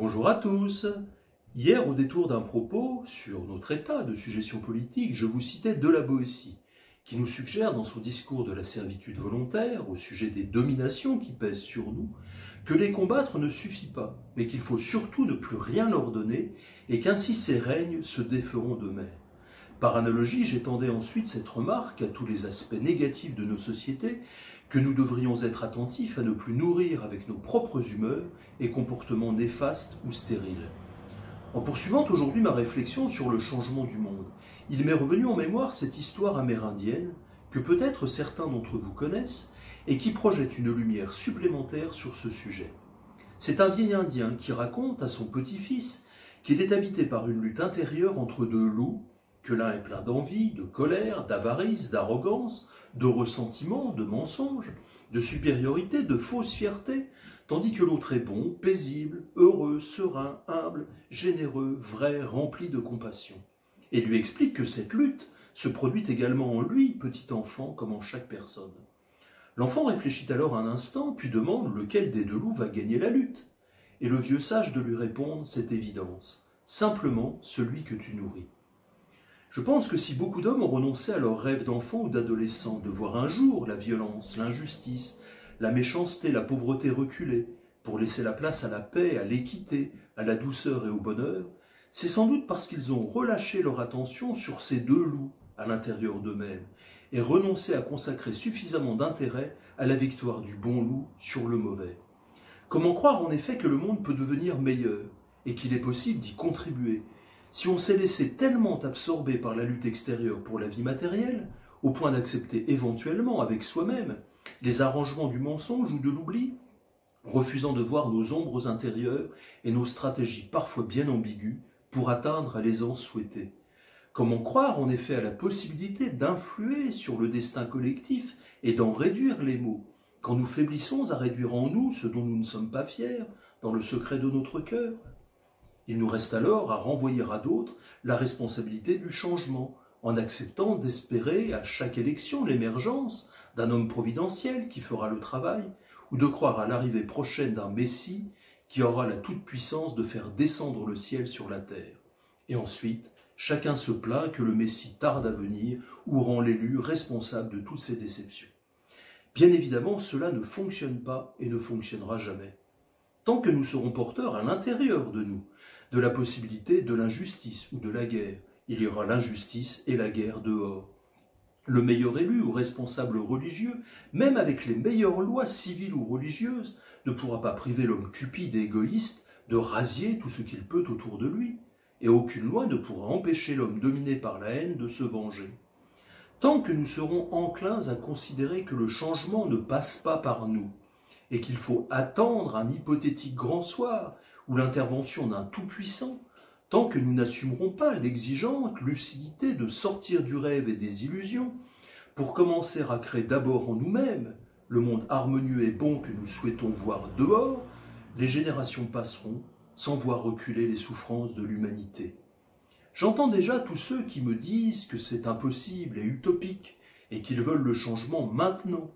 Bonjour à tous. Hier, au détour d'un propos sur notre état de sujétion politique, je vous citais de la Boétie, qui nous suggère dans son discours de la servitude volontaire, au sujet des dominations qui pèsent sur nous, que les combattre ne suffit pas, mais qu'il faut surtout ne plus rien leur donner, et qu'ainsi ces règnes se déferont d'eux-mêmes. Par analogie, j'étendais ensuite cette remarque à tous les aspects négatifs de nos sociétés, que nous devrions être attentifs à ne plus nourrir avec nos propres humeurs et comportements néfastes ou stériles. En poursuivant aujourd'hui ma réflexion sur le changement du monde, il m'est revenu en mémoire cette histoire amérindienne que peut-être certains d'entre vous connaissent et qui projette une lumière supplémentaire sur ce sujet. C'est un vieil Indien qui raconte à son petit-fils qu'il est habité par une lutte intérieure entre deux loups, que l'un est plein d'envie, de colère, d'avarice, d'arrogance, de ressentiment, de mensonge, de supériorité, de fausse fierté, tandis que l'autre est bon, paisible, heureux, serein, humble, généreux, vrai, rempli de compassion. Et lui explique que cette lutte se produit également en lui, petit enfant, comme en chaque personne. L'enfant réfléchit alors un instant, puis demande lequel des deux loups va gagner la lutte. Et le vieux sage de lui répondre cette évidence, simplement celui que tu nourris. Je pense que si beaucoup d'hommes ont renoncé à leurs rêves d'enfant ou d'adolescent, de voir un jour la violence, l'injustice, la méchanceté, la pauvreté reculer, pour laisser la place à la paix, à l'équité, à la douceur et au bonheur, c'est sans doute parce qu'ils ont relâché leur attention sur ces deux loups à l'intérieur d'eux-mêmes et renoncé à consacrer suffisamment d'intérêt à la victoire du bon loup sur le mauvais. Comment croire en effet que le monde peut devenir meilleur et qu'il est possible d'y contribuer si on s'est laissé tellement absorber par la lutte extérieure pour la vie matérielle, au point d'accepter éventuellement avec soi-même les arrangements du mensonge ou de l'oubli, refusant de voir nos ombres intérieures et nos stratégies parfois bien ambiguës pour atteindre l'aisance souhaitée. Comment croire en effet à la possibilité d'influer sur le destin collectif et d'en réduire les maux, quand nous faiblissons à réduire en nous ce dont nous ne sommes pas fiers, dans le secret de notre cœur? Il nous reste alors à renvoyer à d'autres la responsabilité du changement, en acceptant d'espérer à chaque élection l'émergence d'un homme providentiel qui fera le travail, ou de croire à l'arrivée prochaine d'un Messie qui aura la toute-puissance de faire descendre le ciel sur la terre. Et ensuite, chacun se plaint que le Messie tarde à venir ou rend l'élu responsable de toutes ses déceptions. Bien évidemment, cela ne fonctionne pas et ne fonctionnera jamais. Tant que nous serons porteurs à l'intérieur de nous de la possibilité de l'injustice ou de la guerre, il y aura l'injustice et la guerre dehors. Le meilleur élu ou responsable religieux, même avec les meilleures lois civiles ou religieuses, ne pourra pas priver l'homme cupide et égoïste de rasier tout ce qu'il peut autour de lui. Et aucune loi ne pourra empêcher l'homme dominé par la haine de se venger. Tant que nous serons enclins à considérer que le changement ne passe pas par nous, et qu'il faut attendre un hypothétique grand soir ou l'intervention d'un tout-puissant, tant que nous n'assumerons pas l'exigeante lucidité de sortir du rêve et des illusions, pour commencer à créer d'abord en nous-mêmes le monde harmonieux et bon que nous souhaitons voir dehors, les générations passeront sans voir reculer les souffrances de l'humanité. J'entends déjà tous ceux qui me disent que c'est impossible et utopique et qu'ils veulent le changement maintenant,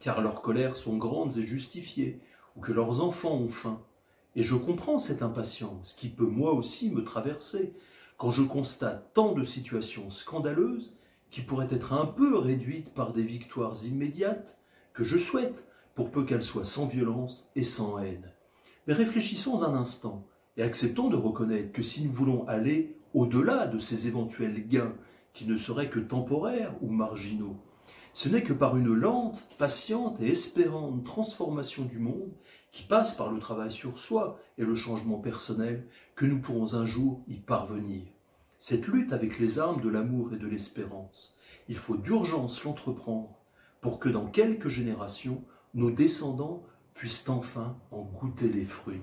car leurs colères sont grandes et justifiées, ou que leurs enfants ont faim. Et je comprends cette impatience qui peut moi aussi me traverser, quand je constate tant de situations scandaleuses qui pourraient être un peu réduites par des victoires immédiates, que je souhaite, pour peu qu'elles soient sans violence et sans haine. Mais réfléchissons un instant, et acceptons de reconnaître que si nous voulons aller au-delà de ces éventuels gains, qui ne seraient que temporaires ou marginaux, ce n'est que par une lente, patiente et espérante transformation du monde qui passe par le travail sur soi et le changement personnel que nous pourrons un jour y parvenir. Cette lutte avec les armes de l'amour et de l'espérance, il faut d'urgence l'entreprendre pour que dans quelques générations, nos descendants puissent enfin en goûter les fruits.